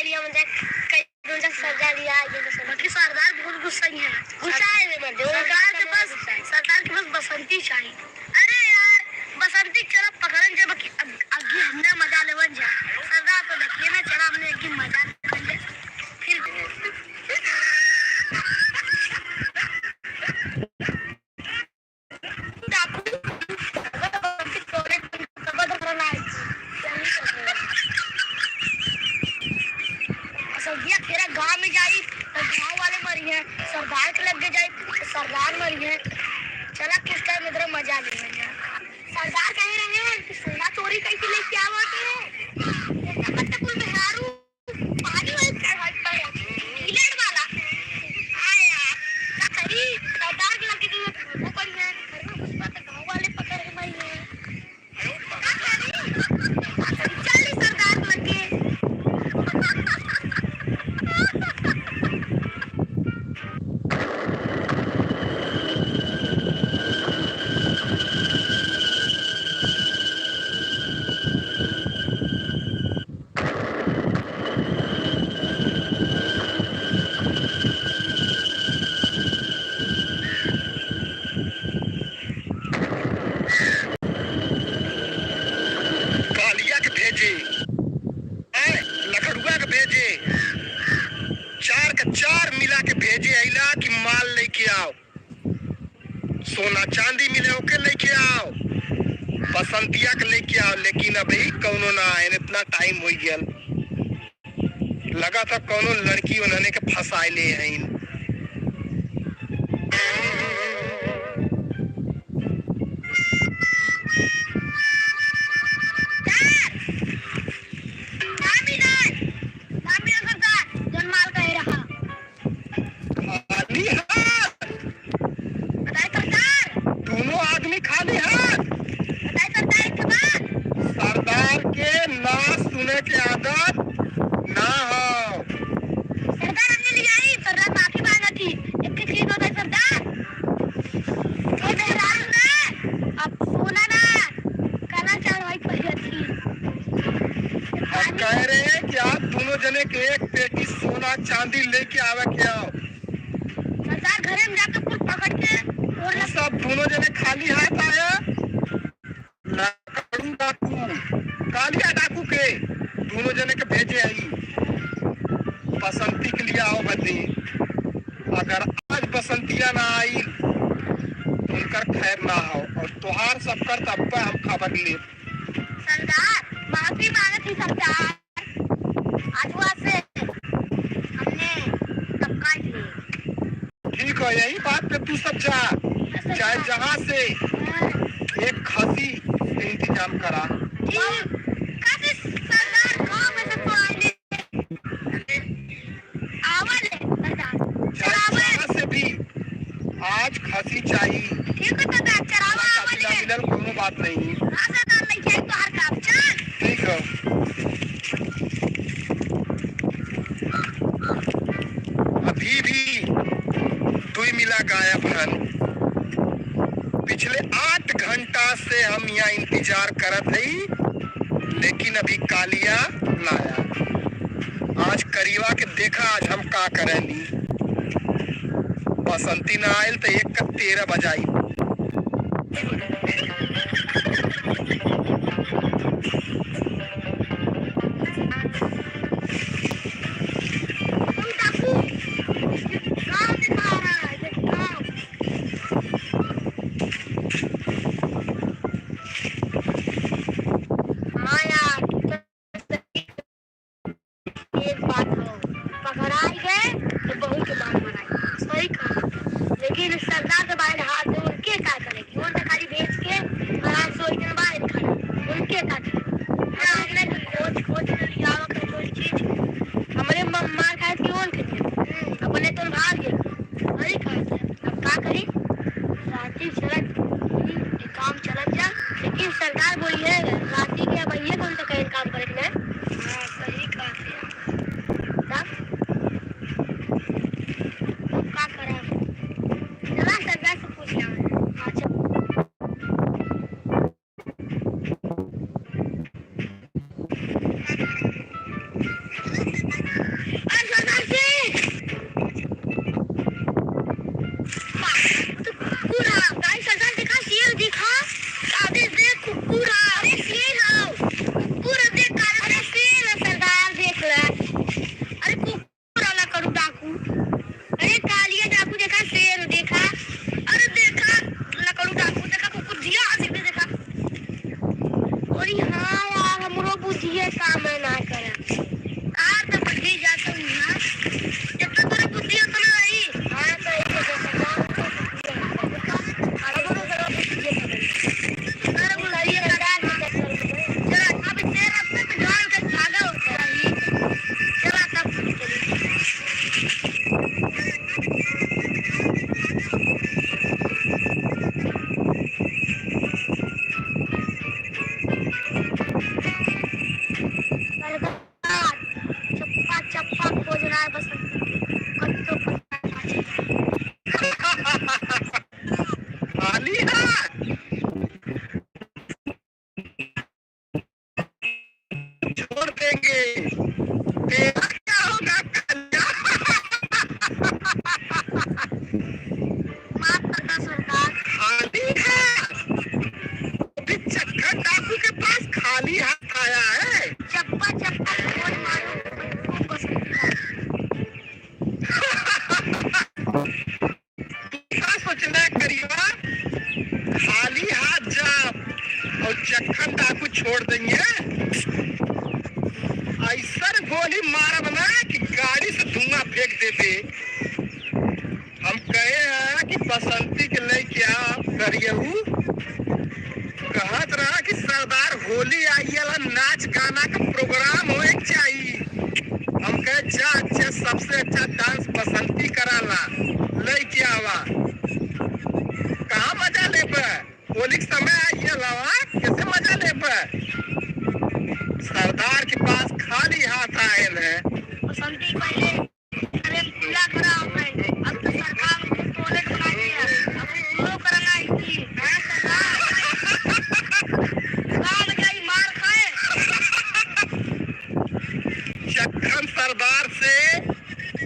Idea म्हणजे काही दोनचा सरदार दिया ये बाकी सरदार बहुत गुस्सा है मतलब सरदार के पास बसंती चाहिए। अरे यार बसंती चला पकड़न जब अगी हमने मजा लेवन जा सरदार तो देखिए ना चला हमने एक मजा लेवन फिर गाँव में जाई तो गाँव वाले मरी है सरदार के लग जाए सरदार मरी है चला किस टाइम इधर मजा ले सरदार कह रहे हैं कि सोना चोरी कैसे लेके आवते हैं बिहारू पानी वाला आया करी सरदार के लगे वो पड़ी है गाँव वाले पकड़ के मरी है चल सरदार लगे चार मिला के भेजे अला कि माल लेके आओ सोना चांदी मिले ओके लेके आओ बसंतिया के लेके आओ लेकिन अभी कौनो ना आए इतना टाइम हो गया लगा था कौनो लड़की उन्होंने के फंसाए ले हैं सरदार के ना सुने के आदत ना हो सरदार हमने ले आई सरदार माफी मांगा थी एक चीज होता है सरदार ये मेहरारू ना अब सोना ना काला चढ़वाई पड़ी थी हम कह रहे हैं कि आप दोनों जने के एक पेटी सोना चांदी लेके आवे क्या सरदार घरे में जाकर कुछ पकड़ के और सब दोनों जने खाली हाथ आया डाकू कालिया डाकू के दोनों जने के भेजे आई बसंती के लिए आओ बदली अगर आज बसंतिया ना आई तो उनकर खैर ना हो और तुहार सबकर तब पे हम खबर ले सरदार माफी मांगी थी सरदार आज वहाँ से हमने तब काट ली ठीक है यही बात पे तू सब जा चाहे जहाँ से एक खसी इंतजाम करा सरदार गाँव में से तो जहाँ से भी आज खसी चाहिए ठीक है सरदार चरावा मिलल कोनो बात नहीं सरदार नहीं जाए तो हर काम चल ठीक है अभी भी दुई मिला गायब हन पिछले 8 घंटा से हम यहाँ इंतजार करत हई लेकिन अभी कालिया ना आया आज करीबा के देखा आज हम का करेली बसंती ना आयल तो 1:13 बजाई लेकिन सरदार के बाहर हाथ में उनके क्या करेगी वो तो खाली बेच के आराम से दिन बाहर खड़े उनके क्या करेगी खोज खोज लिया कोई चीज हमारे मम्मा खाए कि कौन खरीदे अपने तो भाग गए वही खाते अब क्या करी राती चलत काम चलत जा लेकिन सरकार बोली है राती के भैया कौन तो कहीं काम करे ना सही कहते क्या करें चला सरदार से पूछ लिया यहू कहत रहा कि सरदार होली आई वाला नाच गाना का प्रोग्राम होए चाहिए। हम कहे जा अच्छा सबसे अच्छा डांस बसंती कराला लेके आवा। कहाँ मजा ले होली के समय आई अलावा कैसे मजा ले सरदार के पास खाली हाथ आए हैं। बसंती पहले अरे पूरा करा हमने, अब तो सरकार ने टॉयलेट बना दिया, अब पूरा करना है कि सरदार का ही मार खाए। जखन सरदार से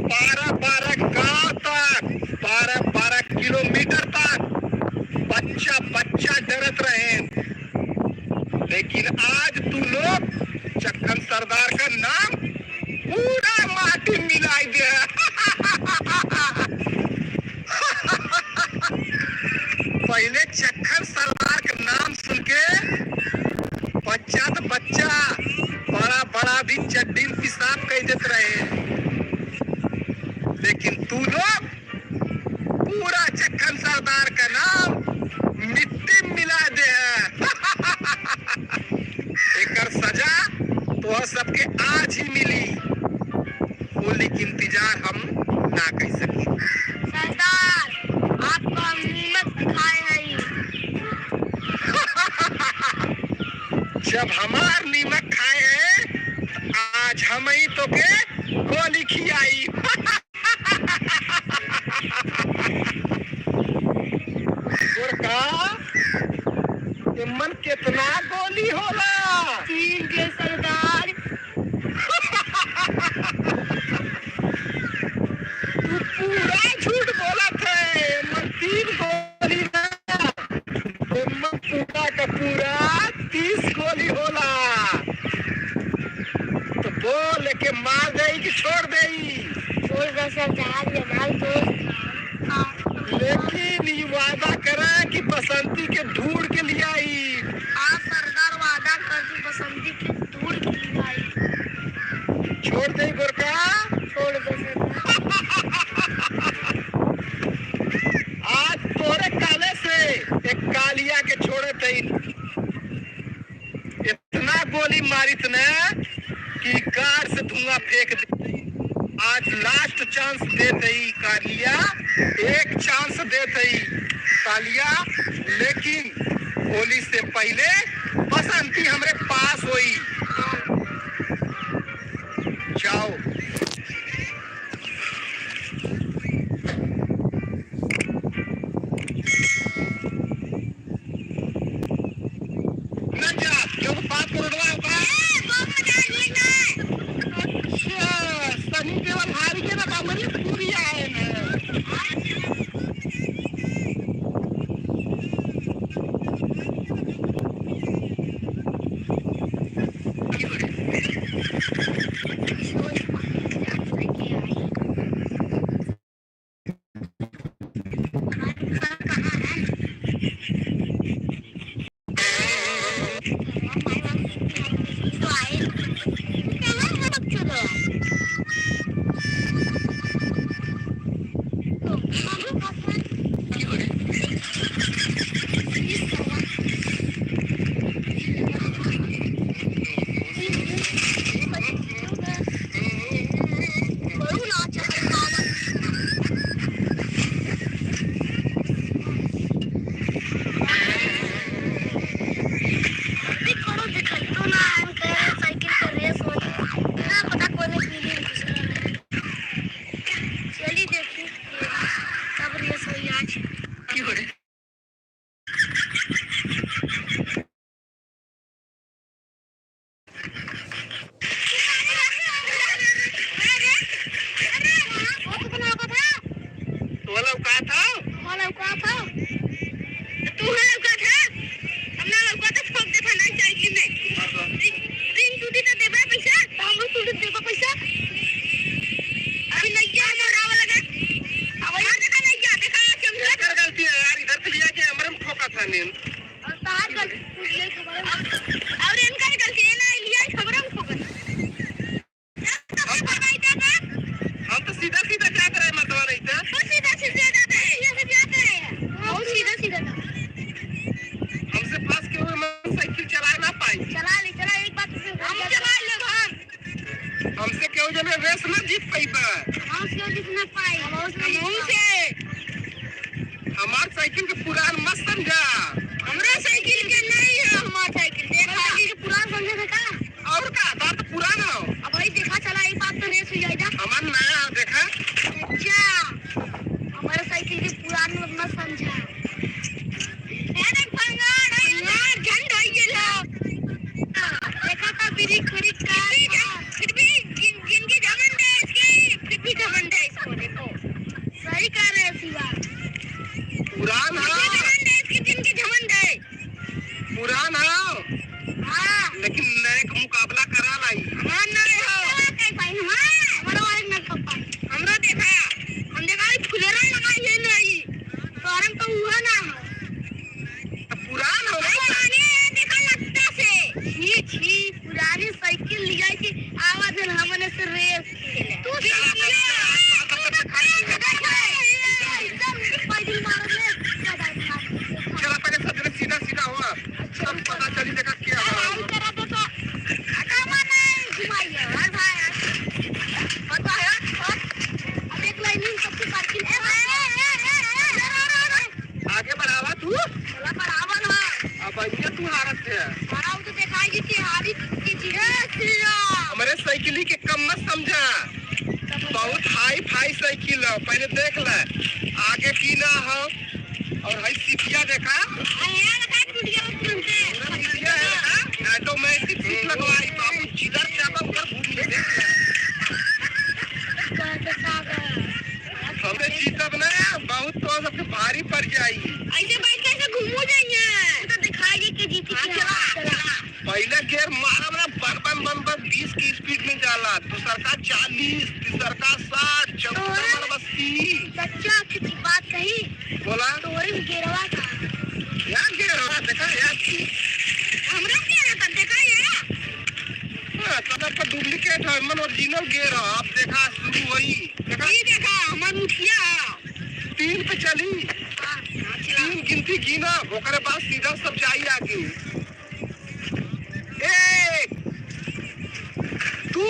12-12 गांव तक 12-12 किलोमीटर तक बच्चा बच्चा डरत रहे, लेकिन आज तू लोग चक्कन सरदार का नाम पूरा माटी मिलाई दे। पहले चक्कन सरदार का नाम सुन के बच्चा तो बच्चा बड़ा बड़ा भी चड्डी पेशाब कर देते रहे, लेकिन तू लोग पूरा चक्कन सरदार का नाम मिट्टी मिला दे। एकर सजा तो सबके आज ही मिली, होली की इंतजार हम ना कर सके। सरदार आपको हम नीमक खाए हैं। जब हमार नीमक खाए हैं आज हम ही तो के गोली खियाई। मन कितना गोली होला? 3 के सरदार। तू पूरा झूठ बोला थे, मन 3 गोली ना, मन पूरा का पूरा 30 गोली होला। तो बोल के मार दे कि छोड़ दे? छोड़ दे सरदार, ये हमारे दोस्त। लेकिन ये वादा करा कि बसंती के ढूंढ के लिए आई। हाँ सरदार वादा कर दी, बसंती के ढूंढ के लिए आई। छोड़ दे गोरका? छोड़ दे सरदार। आज तोरे काले से एक कालिया के छोड़े थे, इतना गोली मारित ने कि कार से धुआं फेंक दे। आज लास्ट चांस देते ही कालिया, एक चांस देते ही कालिया, लेकिन होली से पहले बसंती हमरे पास हुई। जाओ न जा, क्यों बात कर रहा है? सनी देवल हारी के ना बामनी पूरी आए ना। साइकिल के पुरान मत समझा। हमरा साइकिल के नहीं है, हमारा साइकिल देखा के पुरान समझे थे का। और का बात पुरान हो। अब भाई देखा चला एक बात तो रेस हो जाएगा। हमार नया देखा। अच्छा हमारा साइकिल के पुरान मत समझा। अरे भंगार झंडा ये लो देखा था बिरी खड़ी का फिर भी जिनकी घमंड है इसकी फिर भी घमंड है इसको देखो सही कह रहे हैं शिवा। पुरान हो घमंड है इसकी जिनकी घमंड है पुरान हो। हाँ लेकिन नए का मुकाबला करा लाई। हाँ नए हो कैसे पाई हाँ हमारा वाले न कर पाई हमरा देखा हम देखा फुलेरा लगाई है नहीं तो आराम तो हुआ ना पुरान हो पुराने देखा लगता से छी छी पुरानी साइकिल लिया कि आवाज हमने से रेस खेले तू चला पहले सब सीधा सीधा हुआ सब पता चली देखा क्या आगे बढ़ावा तू अब ये तू हारत है। हमारे साइकिल के कम मत समझा। बहुत हाई फाई साइकिल है पहले देख ले आगे की ना हो। और हाई सीटिया देखा ऑटोमेटिक सीट लगवाई बाबू जिधर चाहता उधर घूम ले देख ले। हमने जीतब ना बहुत तो सबके भारी पड़ जाई। ऐसे बाइक कैसे घूमू जाइए तो दिखाइए कि जीती पहले गेर मारा ना बन बन 20 की स्पीड में जाला दूसर का 40 तीसर का 60 चौथा 80। सच्चा किसी बात कही बोला तोरे गिरवा का यार गिरवा देखा यार हमरा क्या रहता देखा ये तब का डुप्लीकेट है मन ओरिजिनल गेर अब देखा शुरू हुई देखा ये देखा हमार मुखिया 3 पे चली 3 गिनती गिना ओकरे बाद सीधा सब जाई आगे 1 2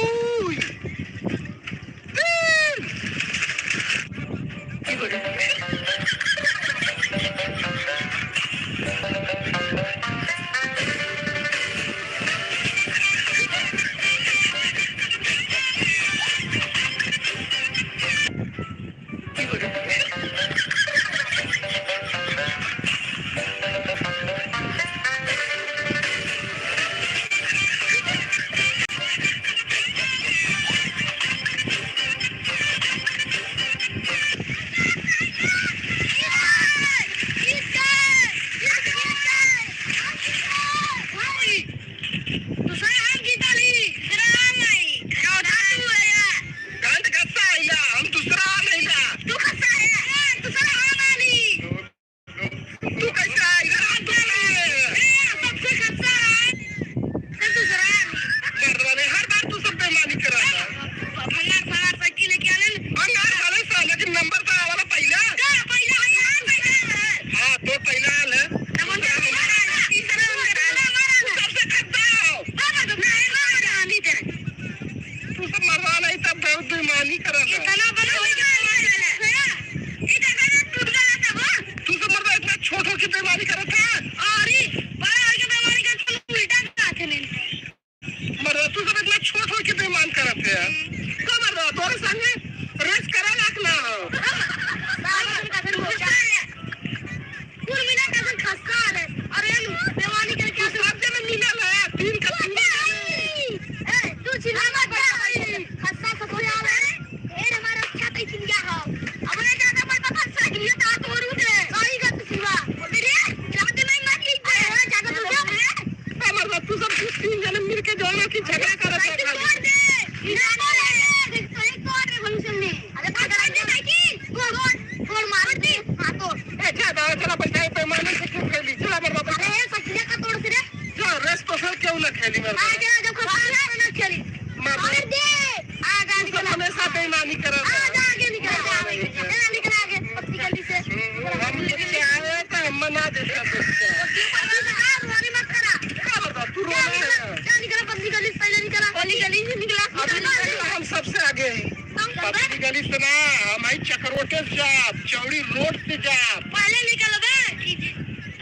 गली से ना हमारी चक्रोटे से जा, चौड़ी रोड से जा। पहले निकल बे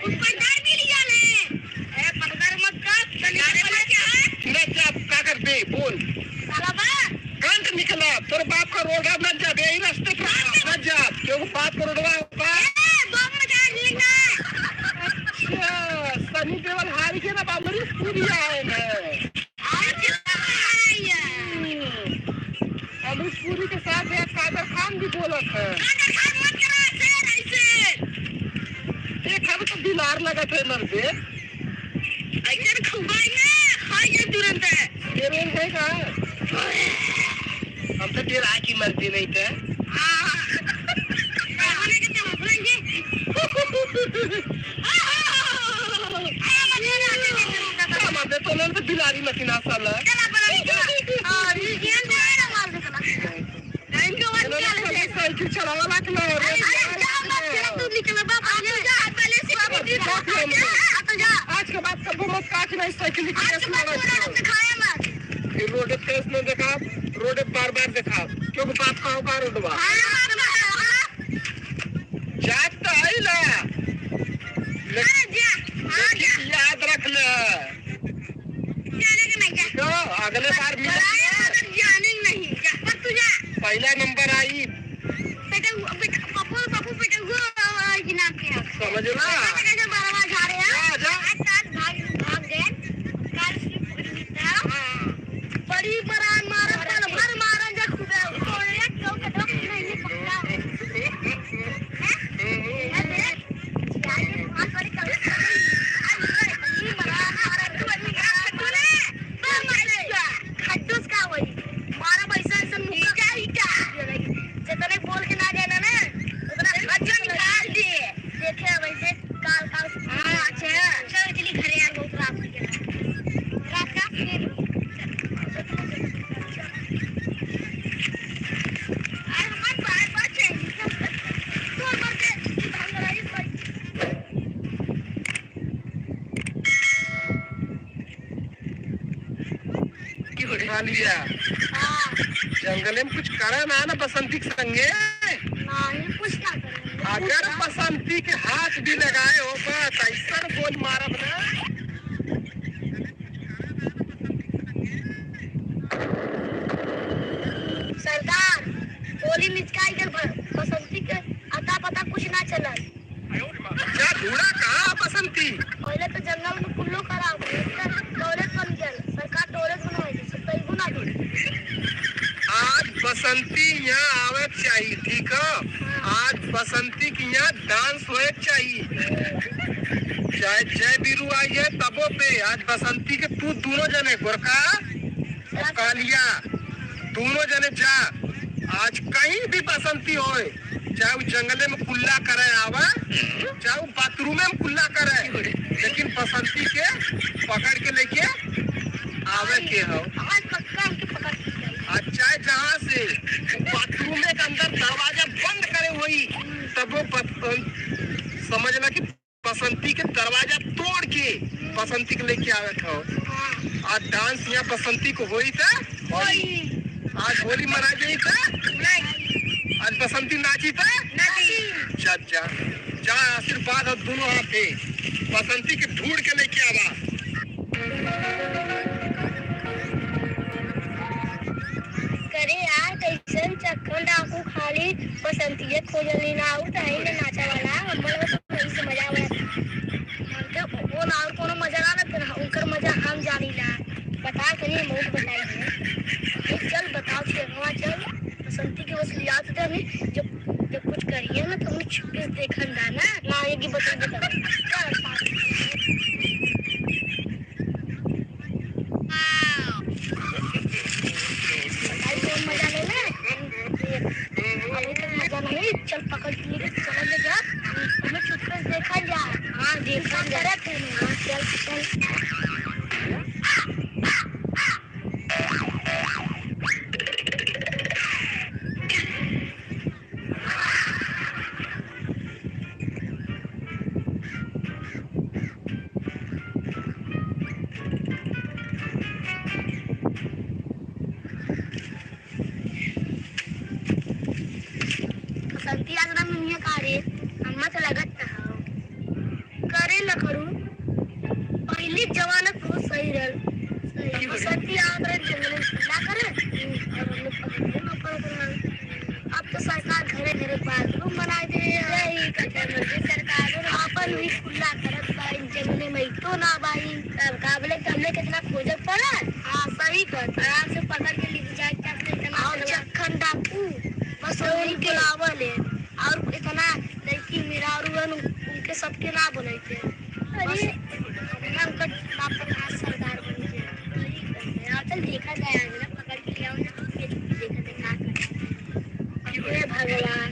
उस पर्दा भी लिया ले ए पर्दा मत कर पहले क्या है न जा, का कर दे बोल साला बा गंद निकला तोर बाप का रोड है, न जा यही रास्ते पे न जा, क्यों बाप का रोडवा होगा। बम मचा लेना अच्छा सनी देवल हारी के ना बामरी पूरी आए हैं। अमरीश पुरी के साथ एक कादर खान भी बोलत है। एक हम तो बिलार लगा थे मर दे ऐसे खुबाई में खाइए तुरंत है ये रोल है का हम तो तेरा की मर्जी नहीं थे। आने के तो हंसेंगे मत तो ना तो बिलारी मशीना साला चला बना और ये ना मार दे ना इनको वन क्या ले साइकिल चलावा लाख ना तू निकल बाबा जा पहले से तो जा आज के बाद कब मत काट ना साइकिल सिखाया मत ये रोड तेज में देखा, रोड बार बार देखा क्यों बाप का होगा रोडवा जात तो आई ला लेकिन याद रख ले तो अगले बार जाने नहीं पर तू जा पहला नंबर आई पप्पू समझ ला बड़ी बरान मारा पल भर मारा जा खुदा कोड़े क्यों के दो नहीं पकड़ा खड्डूस का वही मारा पैसा से मुका ईटा जितने बोल के ना जाना ना उतना खड्डा निकाल दिए देखे वैसे काल काल अच्छा चल चली घरे यार बहुत रात के रात का फिर उठा लिया जंगल में कुछ करा ना बसंती के संगे नहीं कुछ ना करेंगे अगर बसंती के हाथ भी लगाए हो बस ऐसा बोल मारब ना सरदार गोली मिचकाई के बसंती के अता पता कुछ ना चला क्या ढूंढा कहाँ बसंती पहले तो जंगल में कुल्लू करा टॉयलेट बन गया सरकार टॉयलेट बनवाई सब कई गुना आज बसंती यहाँ आवे चाहिए ठीक है आज बसंती की यहाँ डांस होए चाहिए चाहे जय बीरू आई है तबो पे आज बसंती के तू दोनों जने गोरखा और कालिया दोनों जने जा आज कहीं भी बसंती होए चाहे वो जंगले में कुल्ला करे आवा चाहे वो बाथरूम में कुल्ला करे लेकिन बसंती के पकड़ के लेके आवे के हो आज पक्का के पकड़ आज चाहे जहाँ से बाथरूम के अंदर दरवाजा बंद करे वही तब वो समझना कि बसंती के दरवाजा तोड़ के बसंती के लेके आवे हो आज डांस यहाँ बसंती को हुई था आज होली मनाई गई था आज बसंती नाची था जा जा जा आशीर्वाद और दोनों हाथे बसंती के ढूंढ के लेके आवा करे यार कैसन चक्कर डाकू खाली बसंती खोजली ना आउ ताई ने नाचा वाला हमर तो से मजा आवे हमके वो ना और कोनो मजा ना लगता उनकर मजा हम जानीला बता कनी बहुत बताई चल बताओ छेवा चल बसंती के बस लिया तो हमें जब कुछ करिए ना तो हमें छुपके देखन दा ना ये की बता मजा ले ले अभी तक मजा नहीं चल पकड़ के चल जा हमें छुपके देखा जा हाँ देखा जा चल चल बसंती करते मर्जी सरकार अपन भी खुला करत बाई जंगले में तो ना बाई तब काबले हमने कितना खोजत पड़ा। हां सही कर आराम से पकड़ के ले जाए क्या इतना और चक्खन डाकू बस उनके बुलावल है और इतना लड़की मेरा और उनके सबके ना बनाते अरे हम का बाप का सरदार बन गए चल देखा जाए आज ना पकड़ के ले आओ ना देखा हे भगवान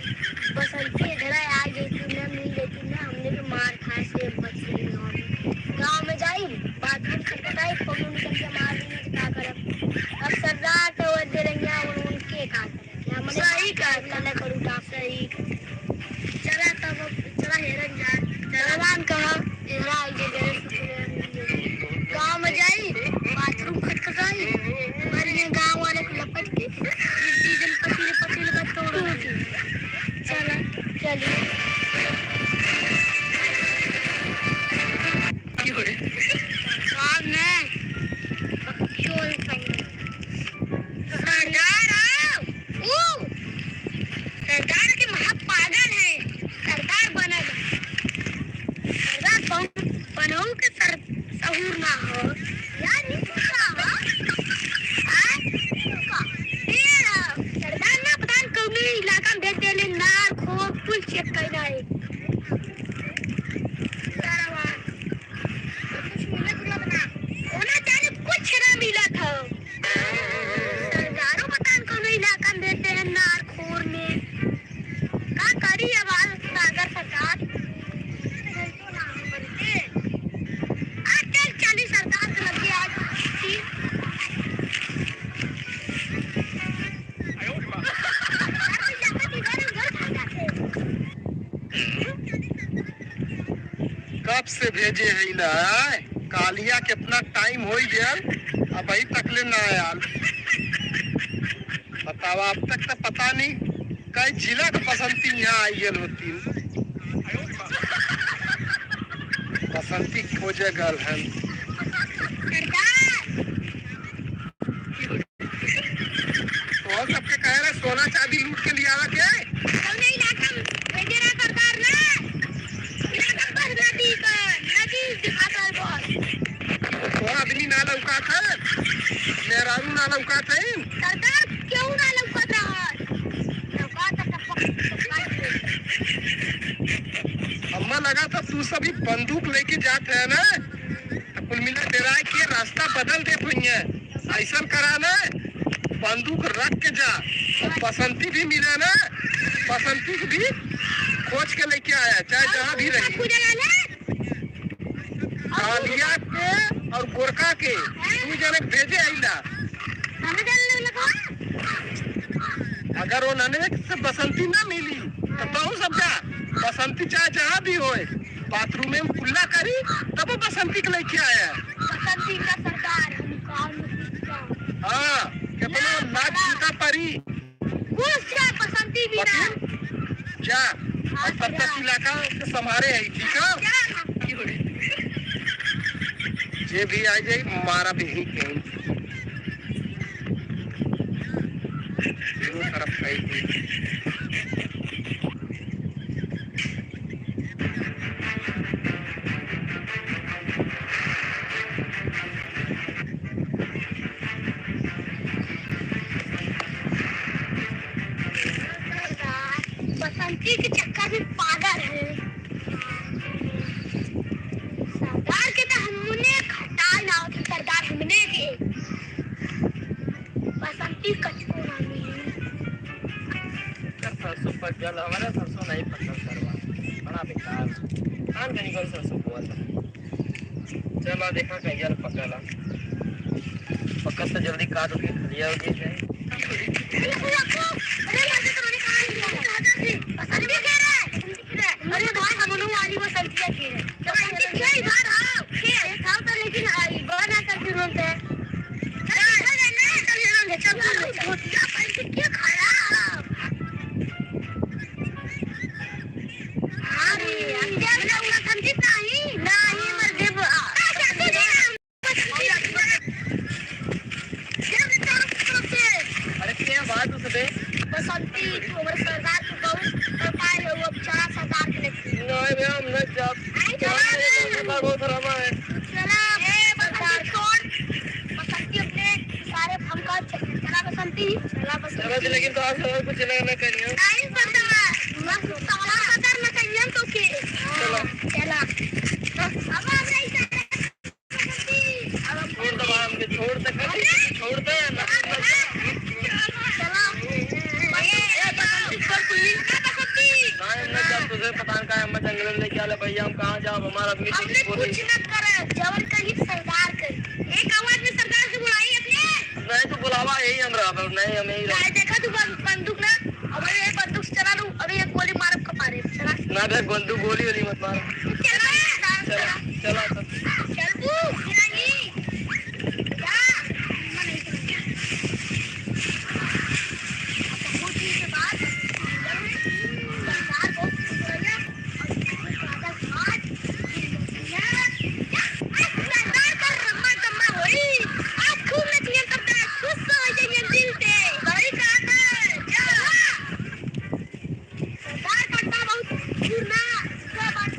बसंती इधर आ गई थी ना मिल लेती ना हमने तो मार खाए से बच गई गाँव में जाई बाथरूम खटखटाई फोन निकल के मार देंगे क्या करब अब सरदार तो वो दे रंगिया उनके का करे हमने सही कर कल करूँ आप सही चला तब चला हेरन जा जवान कहा हेरा गाँव में जाई बाथरूम खटखटाई मरने गाँव वाले को लपट के डीजल पतीले पतीले का तोड़ चला चलिए सरदार सरदार के महा पागल है सरदार बनेगा सरदार बनो के सर सहूर ना हो यार नहीं सरदार ना पता कौन इलाका में भेज देले नार खो पुल चेक करना है कुछ ना मिला था सरदारों पता कौन इलाका में भेजते हैं नार खोर में का करी आवाज सागर सरकार आजकल चाली सरकार से लगी आज कब से भेजे है ना कालिया कितना टाइम हो गया अब अभी तक ले ना आयल बताओ अब तक तो पता नहीं कई जिला के बसंती यहाँ आई होती बसंती खोजे गल है तो सबके कह रहे सोना चांदी लूट के लिया के आदमी ना लौका था मेहरारू ना लौका था सरदार क्यों ना लौकत रहा अम्मा लगा था तू सभी बंदूक लेके जाते है ना कुल मिला तेरा के रास्ता बदल दे भैया ऐसा करा ना बंदूक रख के जा बसंती भी मिला ना बसंती को भी खोज के लेके आया चाहे जहाँ भी रही कालिया के और गोरखा के तू जने भेजे आइला अगर वो नने से बसंती ना मिली तो सब जा बसंती चाहे जहाँ भी होए बाथरूम में खुला करी तब वो बसंती के लेके आया बसंती का सरदार हाँ कितना लाख जूता परी बसंती भी ना जा और तब तक इलाका संभारे है ठीक है ये भी आ जाए मारा भी ही कहीं तरफ बसंती के चक्कर में पागल है सरदार के तो हमने खटा ना सरदार हमने के बसंती कचको ना मिली सरसों पर जल हमारा सरसों नहीं पसंद करवा बड़ा बेकार कान का निकल सरसों बोल चलो देखा कहीं पकड़ा पक्का तो जल्दी काट के लिया हो गया अरे भाई हम लोग वाली वो सब्जियां की है तो क्या इधर आओ खाओ तो लेकिन आई बना कर फिर बोलते हैं चल क्या खाया अरे क्या ना समझी नहीं नहीं मर दे अरे क्या बात उससे बसंती तो हमारे सरदार को बहुत पाए वो बेचारा सरदार के लिए में हम न जाप बहुत रमा है। चला ये बसंती छोड़, बसंती अपने सारे हमका चला बसंती, चला बसंती। चलो लेकिन तो आज कुछ ना करियो। नहीं पता बस साला कदर न करियो तो के। चलो चला अब आ रही है बसंती। अब छोड़ दो हम के छोड़ तक छोड़ दे ना। चला ये बसंती छोड़ पुलिस का बसंती। नहीं न जाप तुझे पता नहीं हम जंगल में लेके आले भैया हम कहां जाओ हमारा अपनी हमने कुछ न करे जबर कहीं सरकार कर एक आवाज में सरकार से बुलाई अपने। नहीं तो बुलावा यही हम रहा नहीं हम यही काय देखा तू बंदूक ना अबे ये बंदूक चला लूं अबे ये गोली मारब कपारे चला ना देख बंदूक गोली वाली मत मार। चला चला चला तो चल तू नहीं जा मैं नहीं कुछ के बाद सरकार बहुत खुश हो गया और आज सरकार कर रम्मा तम्मा होई आज खूब नचनियन करता है खुश हो जाइए दिल से बड़ी काका सरकार करता बहुत दूर ना क्या बात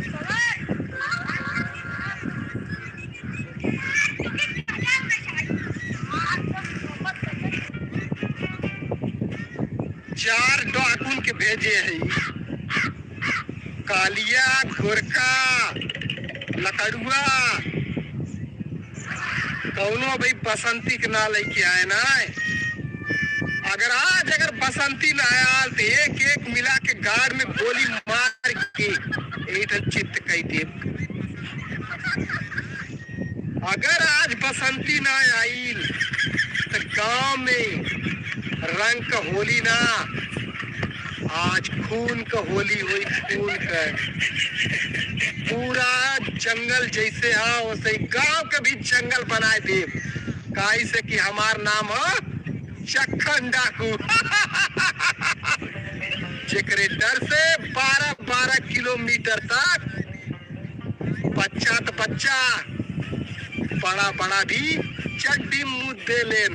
चार डाकुन के भेजे है, कालिया, गोरका, लकड़ुआ, कौनो भाई बसंती के ना लेके आए ना। अगर बसंती ना आया तो एक एक मिला के गाड़ में गोली मार के एक चित्त कही दे। अगर आज बसंती ना आई तो गांव में रंग का होली ना, आज खून का होली हुई, खून का पूरा जंगल जैसे हाँ वैसे ही गांव के भी जंगल बनाए दे। काई से कि हमार नाम है चक्खन डाकू। जेकरे डर से 12-12 किलोमीटर तक बच्चा तो बच्चा बड़ा बड़ा भी चड्डी मुँह दे लेन।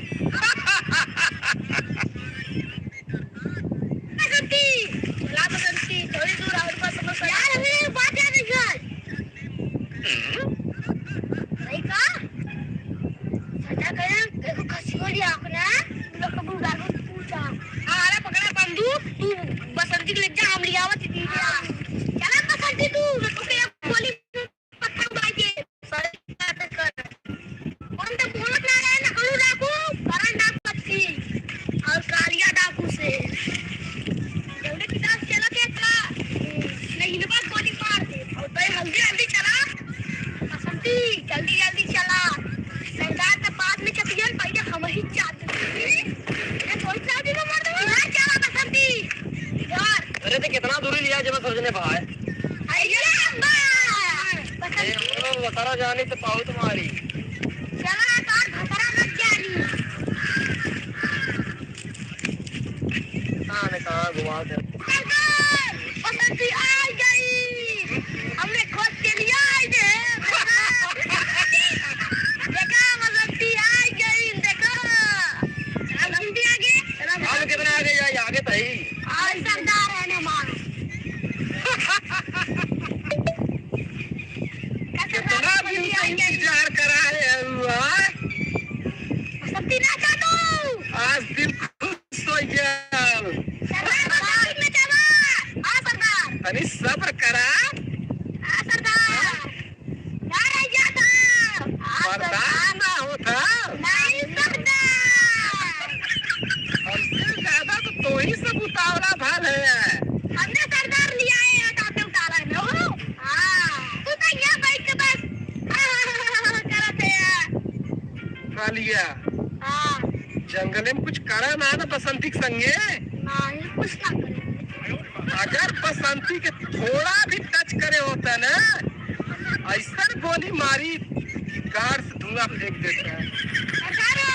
बसंती थोड़ी दूर और बस यार हमें बात याद निकल नहीं का सटा गया देखो खसी वाली आंखना लोग को बुला को पूछा आरा पकड़ा बंदूक तू बसंती को ले जा हम लिया आवत दी चला बसंती तू तो के गोली पत्थर उड़ा के सारे बात कर कौन तो बोलत ना रहे ना कलू डाकू करन डाकू पत्ती और कालिया डाकू से जल्दी जल्दी चला सरदार के पास में चपियन पहले हम ही चाहते ये कोई चाहती ना मार दो ना चला बसंती यार अरे तो कितना दूरी लिया जब सोचने भाई आइए बसंती वो बता जाने से पाऊ तुम्हारी चला कार घसरा मत जानी ने कहा घुमा दे बसंती आ गई हमने खोज के लिया आई दे कितना आगे जाए आगे तो ही सरदार है ना मान कितना भी इंतजार करा है बसंती ना चाहूं आज दिल खुश हो गया। सरदार में जावा हां सरदार अरे सब्र करा सरदार ना रह जाता बर्दाश्त ना होता नहीं सरदार ज्यादा तो ही सब उतावला भाल है। हमने सरदार लिया है ताते उतारा है नो हां तू तो यहां बैठ के बस करते हैं कालिया हां जंगल में कुछ करा ना बसंती के संगे। हां ये कुछ ना करे अगर बसंती के थोड़ा भी टच करे होता ना ऐसा गोली मारी कार से धुआं फेंक देता है। सरदारो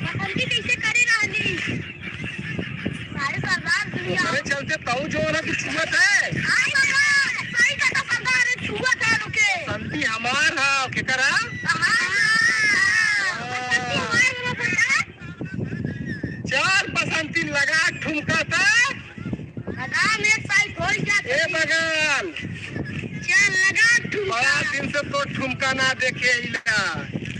बसंती कैसे करे रहनी सारे सरदार दुनिया अरे चलते ताऊ जो ना की छुअत है आई सरदार सही का सरदार है छुअत है रुके बसंती हमार है के करा चार बसंती लगा ठुमका था लगाम एक साइड खोल जाते ए बगल बड़ा दिन से तो ठुमका ना देखे इला।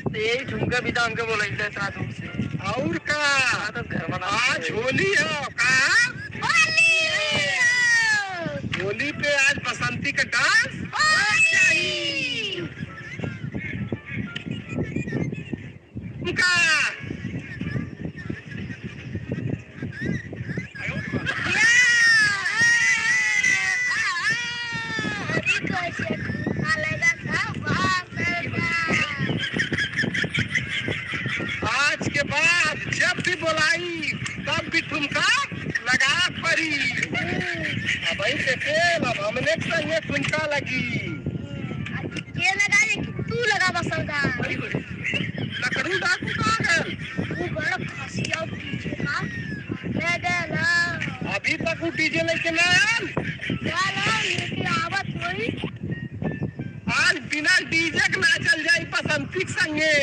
तो यही ठुमका भी तो हमको बोला इतना दूर से। और का तो घर बना आज होली हो का होली पे आज बसंती का डांस का आज के बाद जब भी बोलाई तब भी ठुमका लगा पड़ी। अब ऐसे खेल अब हमने संगे ठुमका लगी। ये लगा कि तू लगा सरदार। लकड़ू डाकू कहाँ गए? वो बड़ा खसिया पीछे का ले गया। अभी तक वो डीजे लेके ना आयल। लेके आवत होई। आज बिना डीजे के ना चल जाई बसंती के संगे।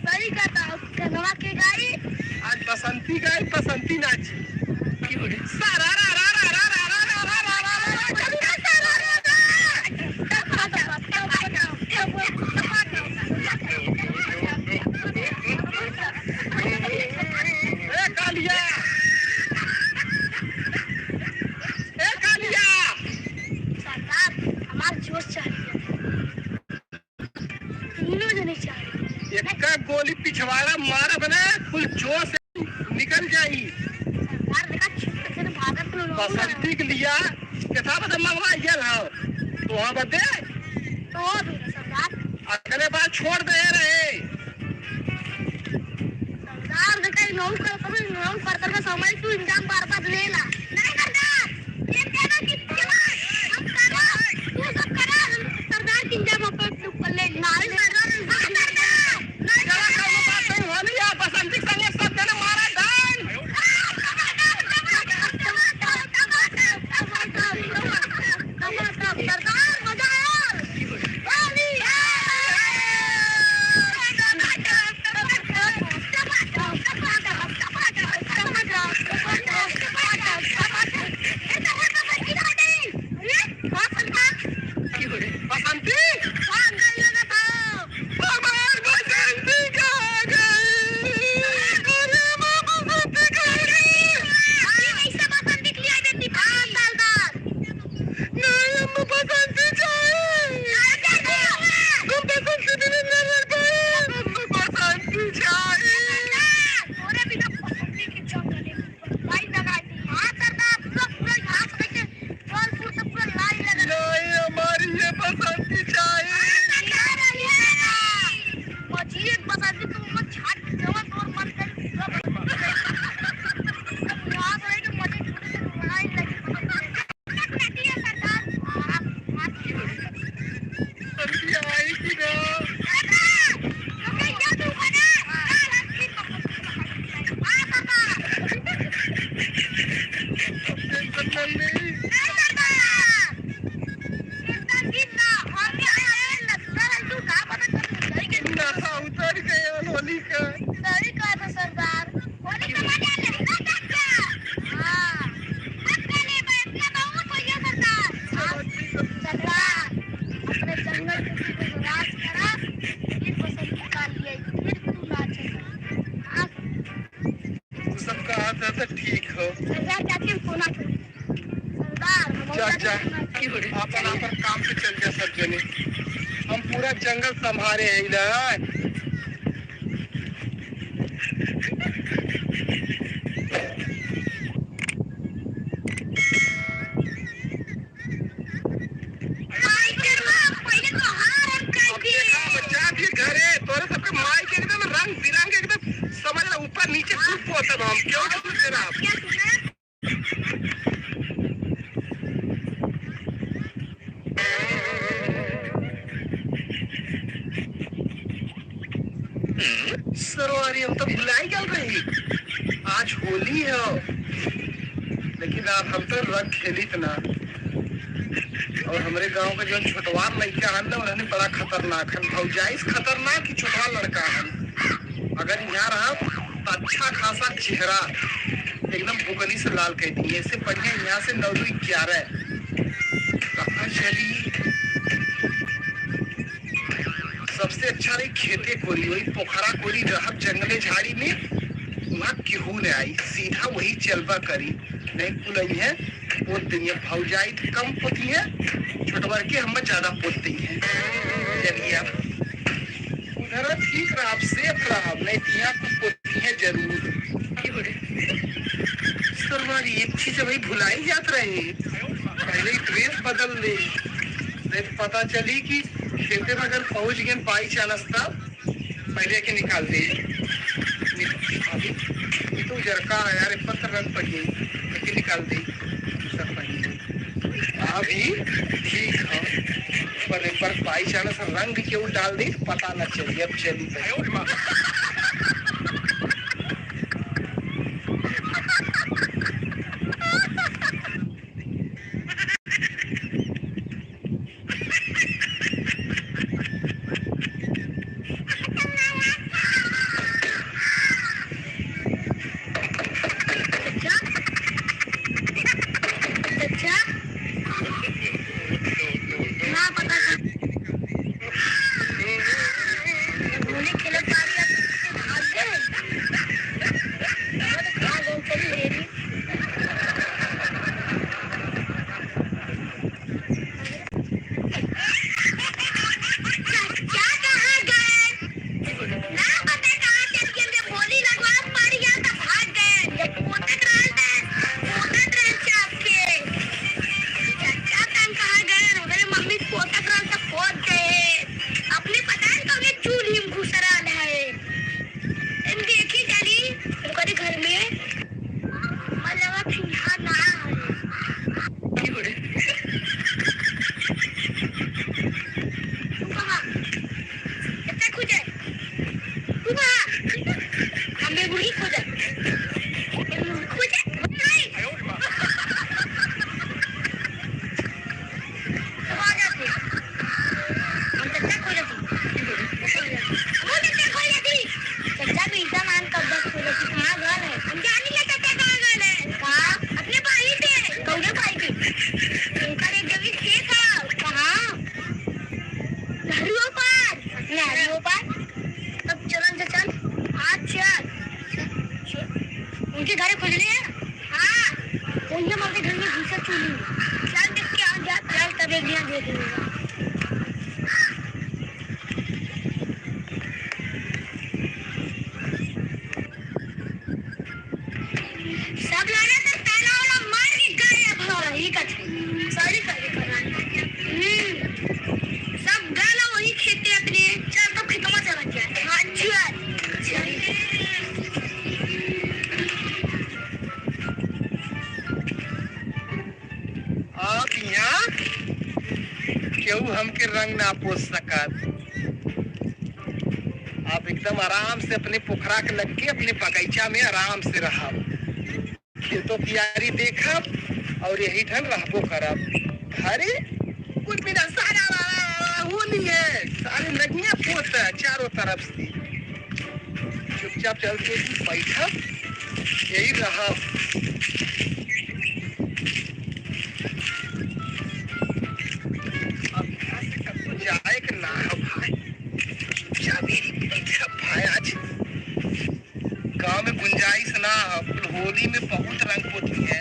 सही कहता कनवा के गाड़ी आज बसंती गए बसंती नाची। सारा रा रा रा रा रा रा रा रा रा ए कालिया सरदार हमार जोश चाहिए। तीनों जने चाहिए। एक गोली पिछवाड़ा मारब ना फुल जोश से निकल जाई। सरदार देखा छुट्टी से भागत लो। बसंती के लिया कितना बता मंगवा गया हो तो वहाँ बदे तो सरदार अगले बार छोड़ दे रहे। सरदार देखा नौ कर समय तू इंजाम बार लेला नहीं सरदार। ये कहना कि हम करा तू सब करा सरदार की इंजाम अपन ऊपर ले नहीं सरदार चला कौनो बात नहीं होली है बसंती के संगे सब जना मारा डांस। सरदार मजा आया। होली है। बसंती हमार बसंती कहाँ गई? अरे माँ बसंती कहाँ गई? नहीं हम बसंती चाहिए। हम बसंती भी नहीं ले पाए। हम बसंती चाहिए। नहीं हमारी ये बसंती चाहिए। बसंती आई कि ना? टेंशन नहीं। नशा उतर गया होली का। सही कहा था सरदार। होली का मजा ले हाँ अपने सरदार सरदार अपने जंगल के राज करा फिर बसंत का लिए फिर तू नाचे। हाँ तू सब कहा था तो ठीक हो। सरदार जाके सोना सरदार चाचा अपन अपन काम पे चल जा सब जने। हम पूरा जंगल संभाले हैं इधर। बच्चा भी घरे तोरे सबके माई के एकदम रंग बिरंग एकदम समझ ला ऊपर नीचे खूब पोतब हम क्यों नहीं तेरा सरोवरी हम तो भुलाई गल रही। आज होली है लेकिन अब हम तो रंग खेलित ना। और हमारे गांव का जो छोटवार लड़का है ना उन्होंने बड़ा खतरनाक है। भौजाइस खतरनाक की छोटवा लड़का है। अगर यहाँ रहा तो अच्छा खासा चेहरा एकदम भुगनी से लाल कह दी। इससे बढ़िया यहाँ से 9 11 कहाँ चली इससे अच्छा रही खेते कोरी वही पोखरा कोरी रहब जंगले झाड़ी में, वहाँ केहू न आई, सीधा वही चलबा करी। नहीं पुलई है पोत दिए भौजाई तो कम पोती है, छोटवर के हम ज्यादा पोतती है। चलिए अब उधर ठीक रहा, सेफ रहा, नहीं यहाँ तो पोती है जरूर। सरवर एक चीज भाई भुलाई जात रहे, पहले ड्रेस बदल ले, नहीं तो पता चली कि खेते में अगर पहुंच गए पाई चालस तब पहले के निकाल दे। अभी ये तो जरका है यार, पत्थर रंग पड़ गई, लेकिन निकाल दे सब अभी ठीक है। पर पाई चालस रंग क्यों डाल दे पता न चली, अब चली उनके घर खुजली है। हाँ उनके माँ के घर में घुसा चूली, चल देख के आ जा, चल तब एक दिन देख लूंगा। सब लड़े तो पहला वाला मार के गायब हो रही कछी सारी सारी सब गाला वही खेते अपने, चल तो खितमा चला जाए। हाँ चल केहू हमके रंग ना पोस सकत। आप एकदम आराम से अपने पोखरा के लग के अपने बगीचा में आराम से रहा, खेतों तैयारी देखब और यही ढंग रहबो करब। घरे कुछ भी ना, सारा होली है, सारे लगिया पोत चारों तरफ से, चुपचाप चल के बैठब यही रहब। जाए कि ना भाई, भाई आज गांव में गुंजाइश ना, होली में बहुत रंग पोती है।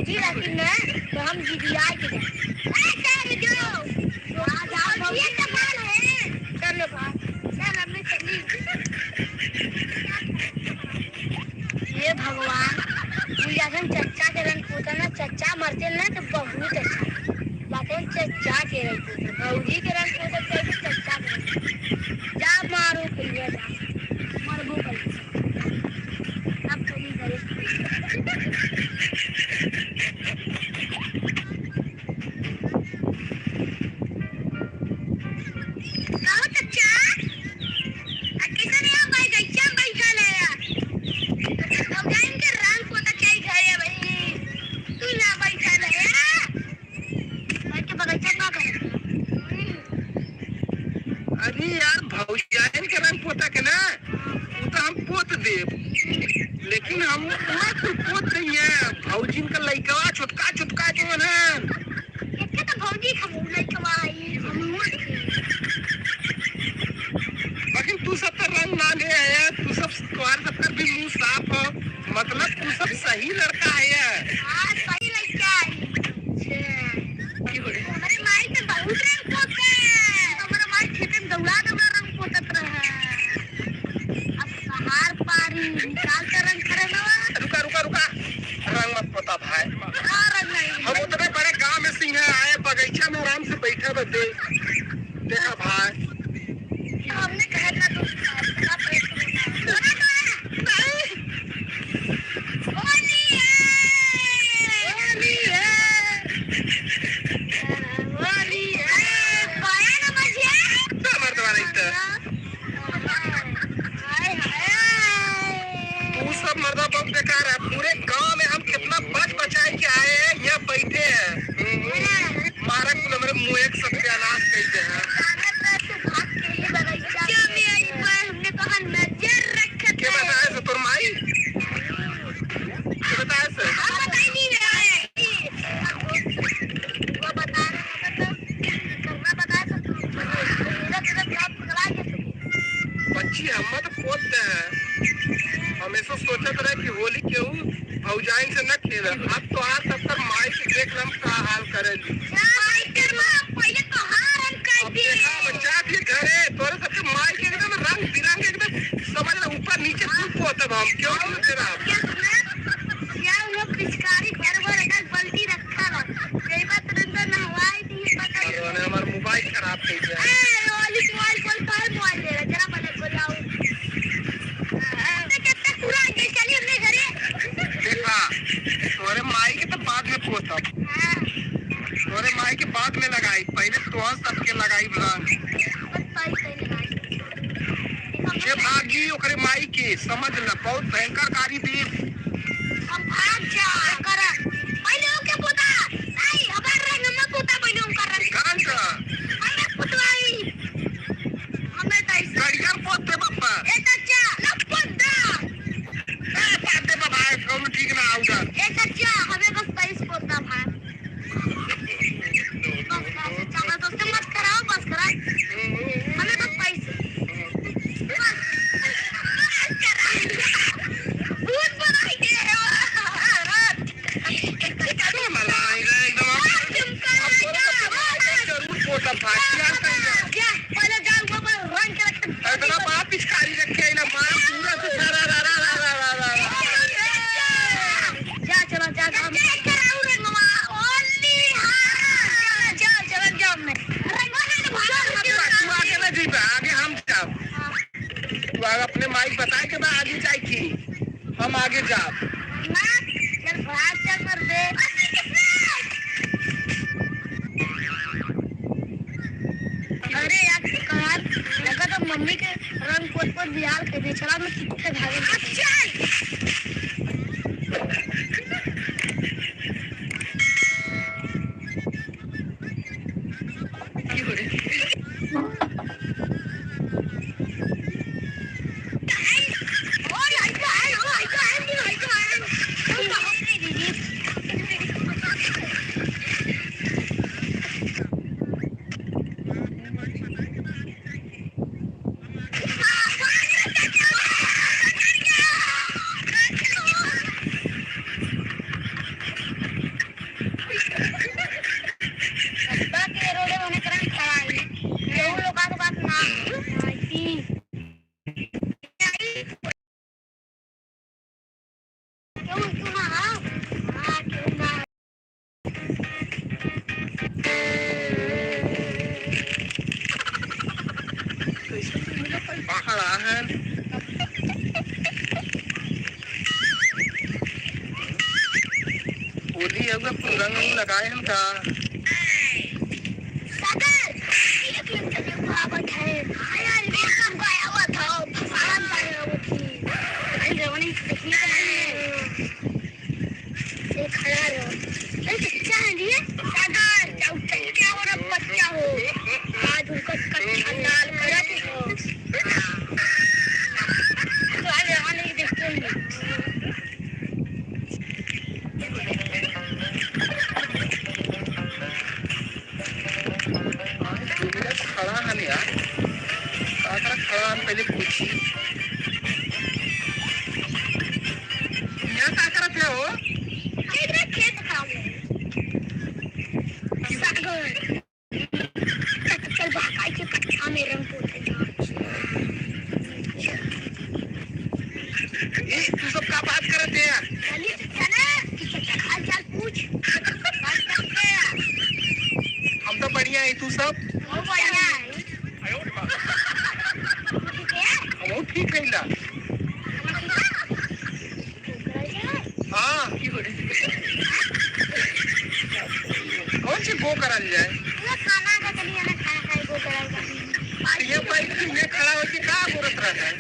भौजी रहती न तो हम जिदिया के जाए। चलो भाई चल हमें चली। ये भगवान जैसे चच्चा के रंग पूता ना चच्चा मरते ना तो बहुत अच्छा बातें चच्चा के रंग पूता भौजी के रंग पूता तो चच्चा के रंग जा मारो पिलिया जा मरबो कर अब कभी करे अरे यार भौजाइन के रंग पोता के ना वो तो हम पोत देव लेकिन हम पोत नहीं है भौजीन का लइकवा छोटका छोटका जो है ना इसके तो भौजी खमूल लइकवा आई खमूल लेकिन तू सब का रंग ना ले आया तू सब तुम्हारे सब का भी मुंह साफ हो मतलब तू सब सही लड़का है हां सही लड़का है। हमारे माई तो बहुत रंग पोते हमारा माई खेते में दौड़ा दौड़ा रंग पोतत रहा अब हार पारी निकाल कर रंग करे ना रुका रुका रुका रंग मत पोता भाई हां रंग नहीं हम उतने बड़े गांव में सिंह आए बगीचा में आराम से बैठे बदे देखा भाई हमने कहा था तो का प्रेस मर्दा बहुत बेकार है पूरे गांव में हम कितना बच बचाए के आए हैं यहाँ बैठे हैं मारा कुल हमारे मुंह एक सत्यानाश कहते हैं हमने कहा नजर रखे क्या बताया से तोर माई क्या बताया से बताई नहीं रहा है वो बता करना बताया तो मेरा तेरा जॉब पकड़ा के बच्ची हम तो पोतते हैं हमेशा सोचते रहे कि होली क्यों भौजाइन से न खेल अब तो आज तब तक माई के देख लम का हाल करेली पहले तो हारन कर दिए बच्चा के घरे तोरे सबके माई के एकदम रंग बिरंग एकदम समझ ले ऊपर नीचे खूब पोतब हम क्यों नहीं तेरा क्या लोग पिचकारी घर भर एक बाल्टी रखा रहा कई बार तुरंत नहवाई थी पता नहीं उन्होंने हमारा मोबाइल खराब कर दिया ए वाली मोबाइल कौन सा मोबाइल ले रहा जरा बने को जाओ कितना पूरा के चलिए अपने घरे देखा तोरे माई के तो बाद में पोतब तोरे माई के बाद में लगाई पहले तो सबके लगाई रंग जे भागी ओकरे माई के समझ ल बहुत भयंकर कारी भी हम भाग जा कर पहले ओके पोता नहीं हमार रंग में पोता पहले हम कर रंग कान का हमें पुतवाई हमें ताई गड़िया पोते बापा ए चाचा लपदा ए पाते बाबा कौन ठीक ना आउगा ए चाचा हमें बस 22 पोता भाई चाचा दोस्त मत कराओ बस करा हमें बस 22 बहुत बड़ा है मलाई रे एकदम जरूर पोता फाटिया जा पहले जा ऊपर पर रंग के रख इतना बड़ा पिचकारी रखे ना मार पूरा से सारा रा रा रा रा रा जा चलो जा हम कराऊ रे मामा ओनली हां जा चलो जाओ मैं तू आगे ना जी आगे हम जाओ तू अपने माइक बताए के बाद आगे जाए की हम आगे जाओ ना चल भाग चल मर दे अरे यार कहां लगा तो मम्मी के रंग पोत पोत बिहार के दे चला मैं कितने भागे चल खड़ा है होली है रंग लगाए हम का सागर ये फिल्म तो देखो आवत है यार ये सब गाया हुआ था फसाद गाया हुआ थी अरे रवनी देखने का नहीं है ये खड़ा रहो अरे क्या है ये सागर जाओ क्या हो रहा बच्चा हो आज उनका कच्चा दाल करत हो तो आज रवनी देखते हैं खड़ा है नहीं यार खड़ा पहले पूछी यहाँ क्या करते हो इधर खेत काम सागर चल भागाई के कच्चा में रंग पोते ए तू सब का बात करते हैं चलिए चला हाल चाल पूछ बात करते हैं हम तो बढ़िया है तू सब वो बढ़िया है हम ठीक है ना हाँ कौन सी गो करल जाए खाना का चलिए ना खाना खाए गो कराल ये बाइक में खड़ा होके का बोलत रहता है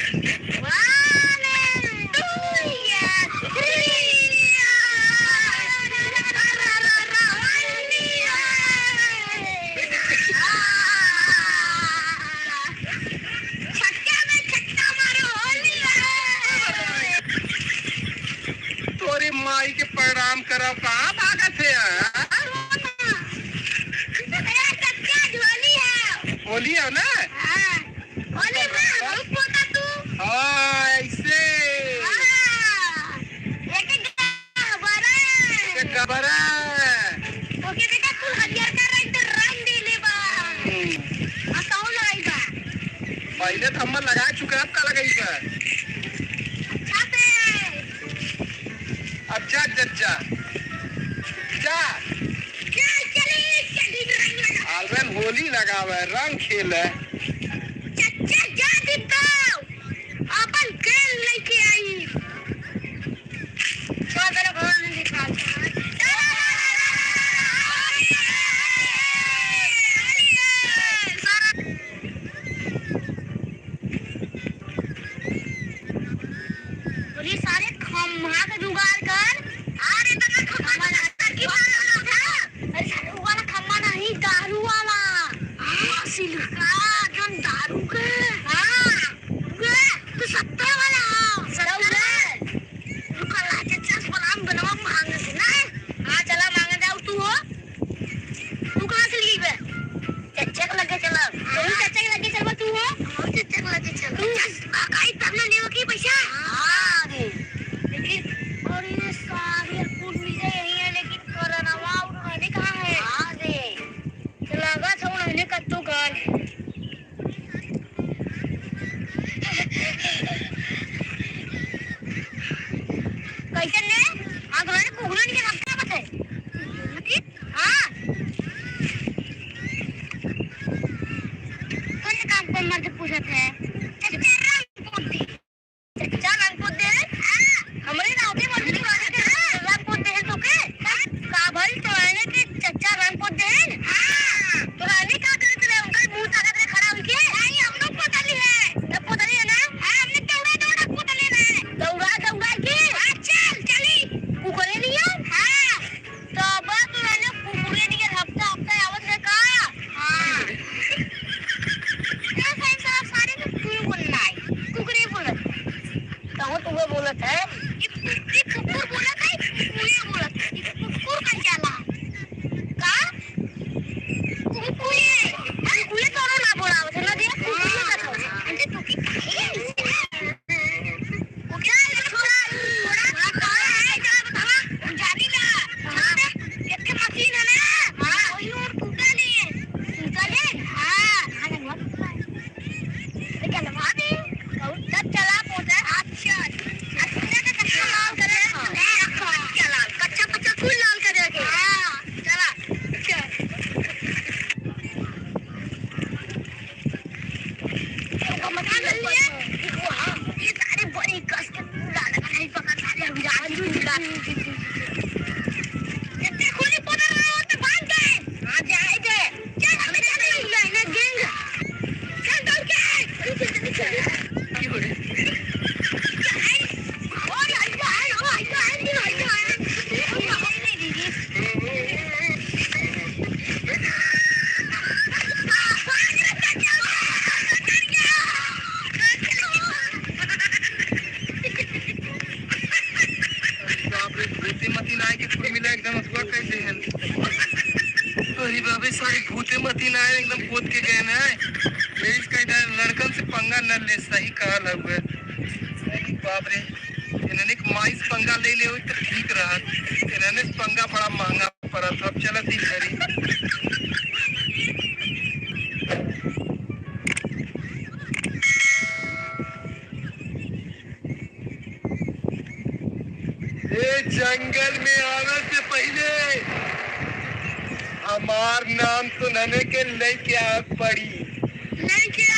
तोरी माई के प्रणाम करब कहाँ भागत है होली है ना हाँ ऐसे गबरा पहले तो हम लगा चुके अब का लगाई अब जा जा आलबन होली लगावे रंग खेले अपन खेल लेके आई चलो घर में दिखा सारे खम्मा का जुगाड़ कर अरे इतना खम्मा की अरे सारे वाला खम्मा नहीं दारू वाला सिल्का जन दारू के तो 70 वाला रुका लाके चस बलाम बनवा मांगे से ना हां चला मांगे जाओ तू हो तू कहां से ली बे चच्चा के लगे चला तू चच्चा के लगे चलवा तू हो चच्चा के लगे चल तू काई तब ना लेव की पैसा हां लेकिन और ये सारे फूड मिल जाए यही है लेकिन कोरोना और रहने कहां है हां दे चलागा छोड़ रहने कत्तू कर कैसे ने आग वाले कुगलन के रखता बते हां कौन काम पर मत पूछत है चच्चा रंग पोते हमरे राते मजदूरी वाले के रंग पोते हैं तो के का भल तो आने के चच्चा रंग पोते हैं हां तो रानी का करते रहे उनका मुंह ताकत रे खड़ा होके नहीं हम लोग पोतली है तब पोतली है ना हां हमने दौड़ा पोतली है दौड़ा के चल चली कुकरे लिया हां तो बस मैंने कुकरे दिए हफ्ता आवत है का हां क्या सारे के क्यों बोलना है कुकरे बोलत कहो तुम्हें बोलत है ये कुकुर बोलत है कुकुरे बोलत है ये कुकुर का जाला का कुकुरे कुकुरे तो ना बोलावत है ना दे कुकुरे का था अंते तू की काहे वो क्या है थोड़ा का है का बतावा जानी ना एक मशीन है ना हां वही और कुकुरे ले हां खाना बहुत क्या लगा दे कौन तब चला पोता अच्छा अच्छा माई के कुल मिला एकदम अथवा कैसे है। अरे बाबे सारी भूते मती ना है एकदम पोत के गए ना बेस का इधर लड़कन से पंगा न ले सही कहा लगे सही बाप रे इन्होंने माइस पंगा ले ले तो ठीक रहा इन्होंने पंगा बड़ा महंगा पड़ा था अब चला थी घरी जंगल में आने से पहले हमार नाम सुनने के लेके आ पड़ी लेके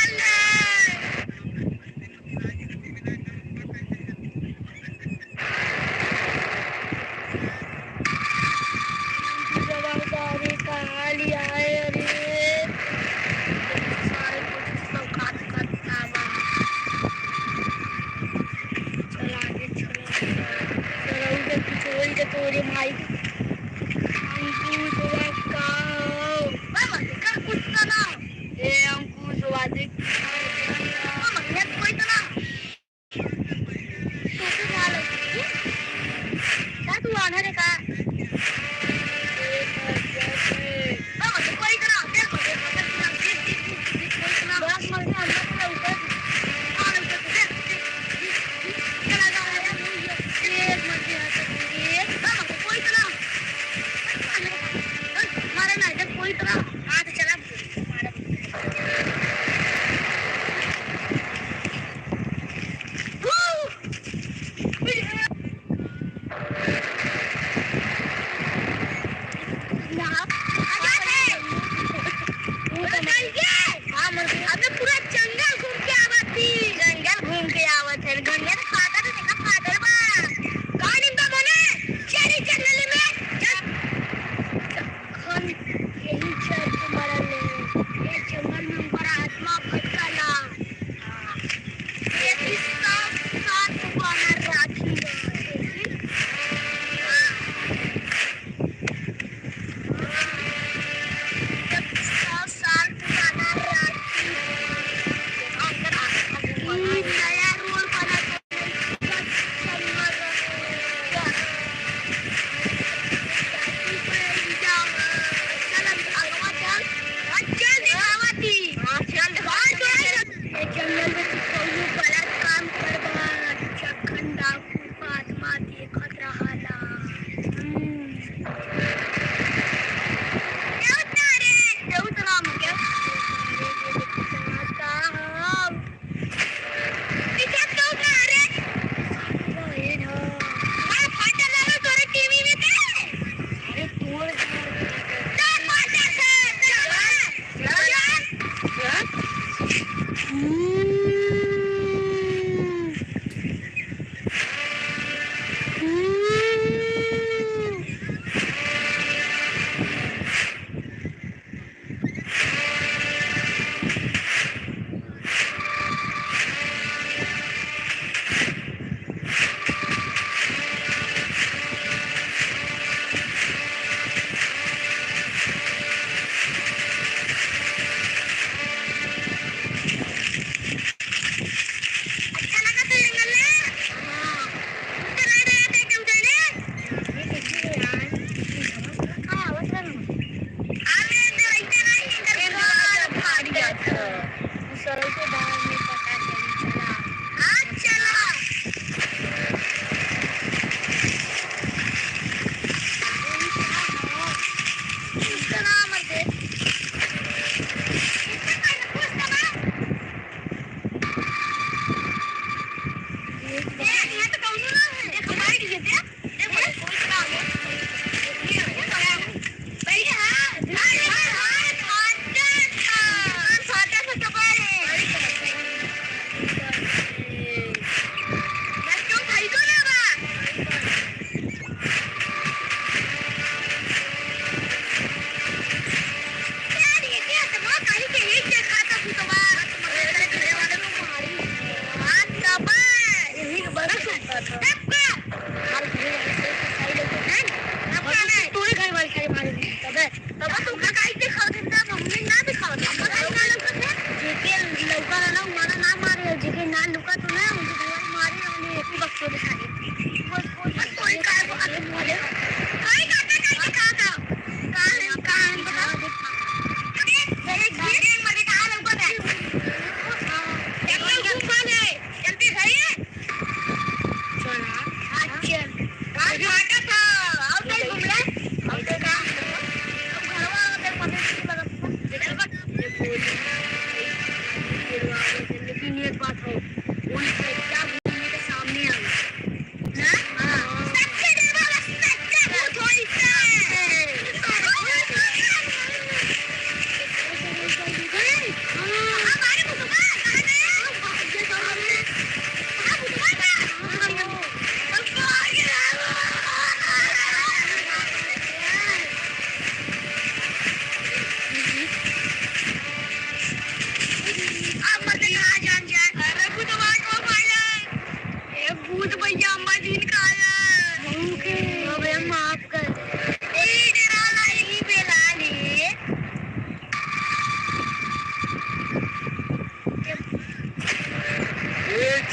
जवाबदारी का हाल ही आए अरे सारे कुछ सब काट करता बा चला आगे चलो उधर पिछोड़ के तोरे भाई अंकुश का बाबा कर कुछ तो ना ए अंकुश वादे मामा ये कोई तो ना तो क्या लगी क्या तू आना रे का मामा तो कोई तो ना देखो देखो बस मर के अंदर ऊपर और ऊपर चला जा रहा है एक मत हाथ मामा तो कोई तो ना मारे ना जब कोई तो ना हाथ चला मारे पूरा जंगल घूम के आवत थी जंगल घूम के आवत है गंगा खाता तो देखा फादर बा कहानी बा बोले चली जंगल में खन यही चल तुम्हारा ले ये जंगल में बड़ा आत्मा भटकाला ये किसका साथ बना राखी साल पुराना राखी नया रोल बना जंगल में बड़ा काम करवा चखन डाकू आत्मा देखत रहाला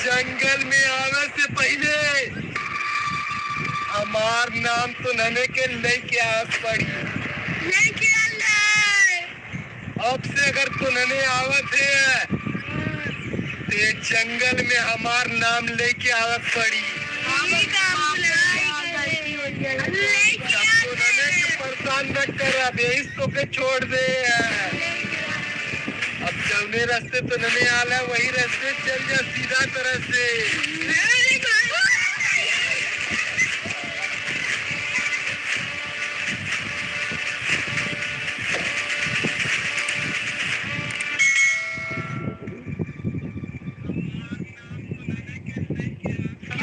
जंगल में आने से पहले हमार नाम तो नने के लेके आस पड़ी। लेके आले। अब से अगर तू नने आवत है ते जंगल में हमार नाम लेके आवत पड़ी। ठीक है, हम लेके तू नने के परेशान न कर, अब यही तो के छोड़ दे। अब चलने रास्ते तो नने आला, वही रास्ते चल जा सीधा तरह से।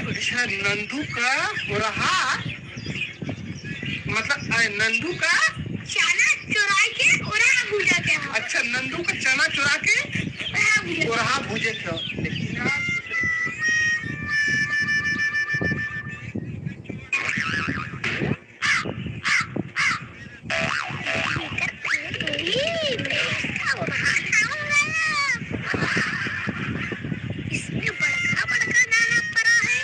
अच्छा, नंदू का रहा मतलब नंदू का चना चुरा के उड़ा भूजा के। अच्छा, नंदू का चना चुरा के रहा भूजे क्यों? लेकिन इसमें बड़का बड़का दाना पड़ा है।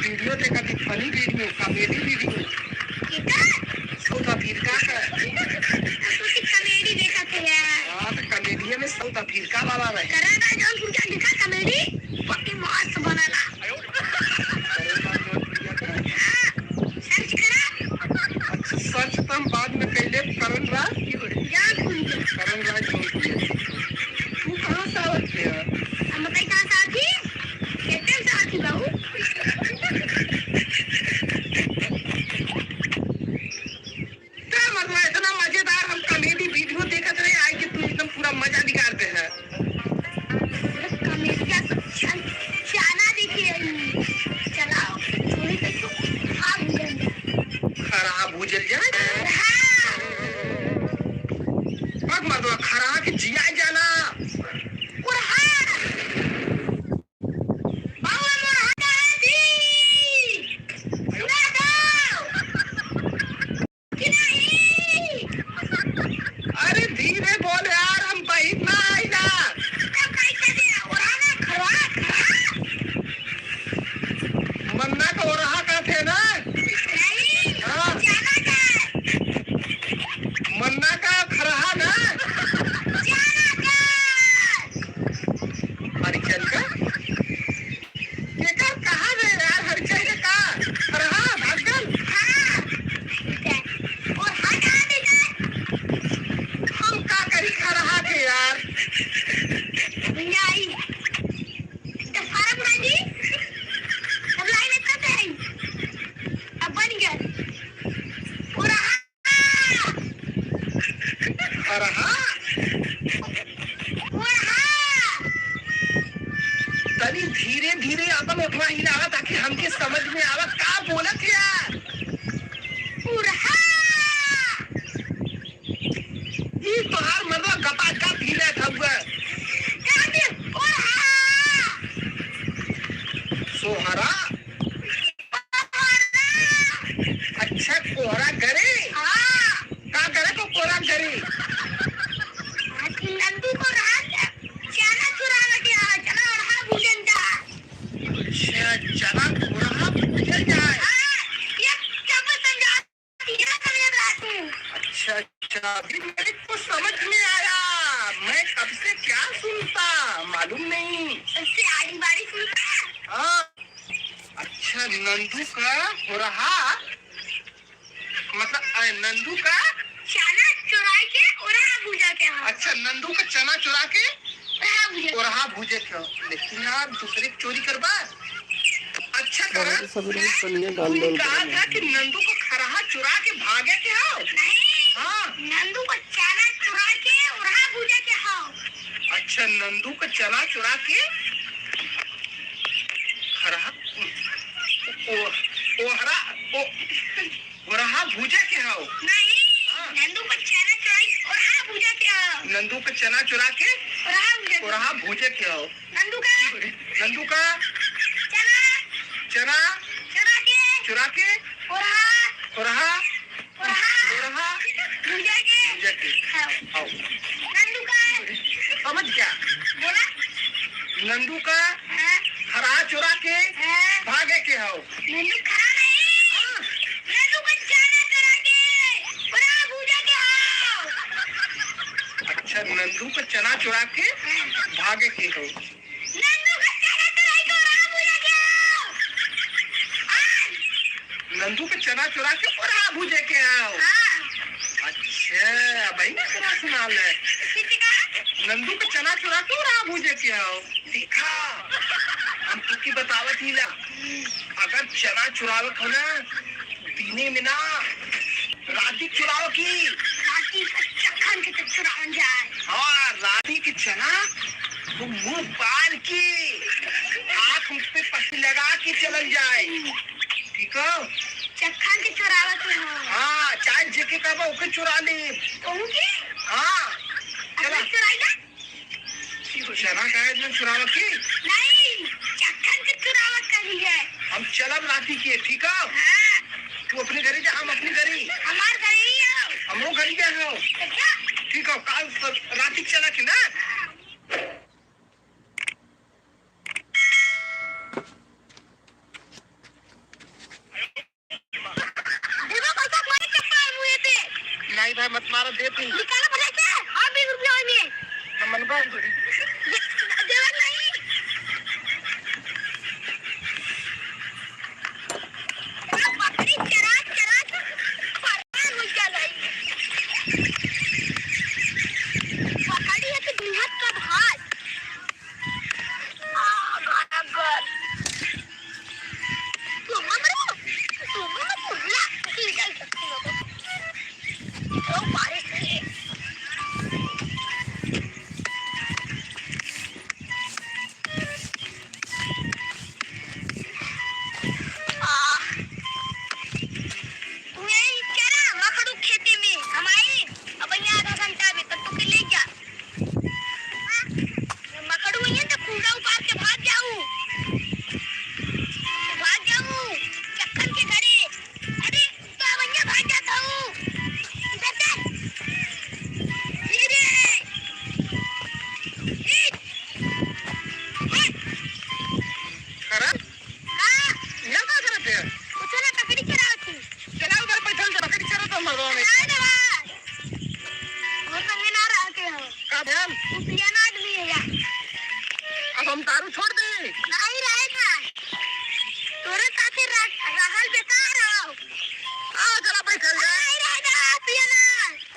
वीडियो देखा थी, funny video, comedy video. South Africa का कॉमेडी देखा थे यार। हाँ, तो कॉमेडिया में साउथ अफ्रीका वाला रहे। कनाडा जॉन पूजा देखा कॉमेडी बाकी मस्त बनाला। सर्च करा। अच्छा, सर्च तो हम बाद में कैले करन रहा जान पूजा करन रहा जो तू कहाँ से आवत है? हम बताई कहाँ साथी कैसे साथी बाबू। इतना मजेदार हम कॉमेडी वीडियो देखते रहे आज कि तू एकदम पूरा मजा निकालते हैं। कॉमेडिया चाना देखिए चलाओ थोड़ी तो खराब हो जल जाए पग मरदवा खरा के जिया जाना अरे धीरे बोल यार, हम बहित ना आएगा। मन्ना का हो रहा का थे ना? हाँ। मन्ना का खरहा ना? हरिचंद का? केकर कहाँ गए यार? हरिचंद का खरहा भागल? हम का करी खरहा के यार? खरहा तनी धीरे धीरे अपन उठवा हिलावा ताकि हमके समझ में आवा का बोलत है यार। ई तोहार मर्दवा गपा गप हिलत हउए। सोहरा। अच्छा कोहरा करे। हाँ का करे को कोहरा करे। नंदू को रात चना चुराना क्या चना और हाँ भूजन जा। अच्छा चना कोहरा भूजल जाए। ये कब समझा दिया समझ रहा तू। अच्छा अच्छा अभी मेरे को समझ में आया। मैं कब से क्या सुनता मालूम नहीं। उससे आड़ी बाड़ी सुनता। हाँ अच्छा नंदू का हो रहा मतलब नंदू का चना चुरा के और हाँ भूजा के हाँ। अच्छा नंदू का चना चुरा के हाँ भूजा और हाँ भूजे क्यों। लेकिन यार दूसरे की चोरी करवा। अच्छा करा तूने कहा था कि नंदू को खरहा चुरा के भागे के हो। नहीं हाँ नंदू को चना चुरा के और हाँ भूजा के हाँ। अच्छा नंदू का चना चुरा के खरहा ओहरा ओहरा भूजे के हो। नहीं हाँ। नंदू को चना चुरा और हाँ भूजा के हाँ। नंदू का चना चुरा के और हाँ भूजा के और हाँ भूजे के हो। नंदू का चना चना चुरा के और हाँ भूजा के हाँ। आओ नंदू का समझ क्या बोला नंदू का हाँ खरहा चुरा के हाँ। भागे के हो। नंदू खरा नहीं नंदू को चना चुरा के और हाँ भूजा के हाँ। अच्छा नंदू का चना चुरा के भागे के हो। नंदू का चना चुरा के और हाँ भूजा के हाँ। नंदू का चना चुरा के और हाँ भूजे के हो। हाँ अच्छा भाई ना तेरा सुना ले। किसी का नंदू का चना चुरा के और हाँ भूजे के हो। देखा हम तुकी बतावत ही ला। अगर चना चुरावत हो ना दीने में ना राती चुराव की राती का चक्खन के तक चुरान जाए। हाँ राती की चना वो मुंह बाल की आँख पे पट्टी लगा के चलन जाए। ठीक है चक्खन के चुरावत में हो। हाँ चाहे जेके का ओके चुरा ले। उनकी हाँ चला अपनी चुराई ना चना का चुराव की नहीं चक्खन के चुरावत करी है। हम चलब राती के। ठीक है हाँ तू अपने घरे जा हम अपने घरे हमार घर ही है। हमरो घरे जा हो। अच्छा ठीक है काल राती चला के ना। देखो पैसा मारे चप्पल मुंह पे नहीं भाई मत मारो दे तू निकाला पैसा हाँ 20 रुपया में मन बा देवा नहीं पकड़ी चरा चरा परेशान हो गया पकड़ी है तो दुल्हन का भात गॉड तुम मत बोला निकल सकती हो तो बारिश नहीं खेती में हमारी अब यहाँ आधा घंटा में तब तो ले जा मकड़ू है तो कूड़ा उपार के भाग जाऊं चक्कर के घरे। अरे तो अब यहाँ भाग जाता हूँ इधर चल धीरे करा हाँ यहाँ का करते हैं कुछ ना पकड़ी चला थी चला उधर पैदल जा पकड़ी चला तो मरो में वो संगे ना रहते हो का ध्यान तू पियाना आदमी है यार अब हम दारू छोड़ दे। नहीं रहेगा तोरे साथे रहल बेकार हो। आ चला पैदल जा नहीं रहेगा पियाना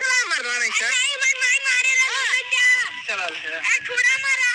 चला मरना नहीं नहीं मारे रहा चला छोड़ा मारा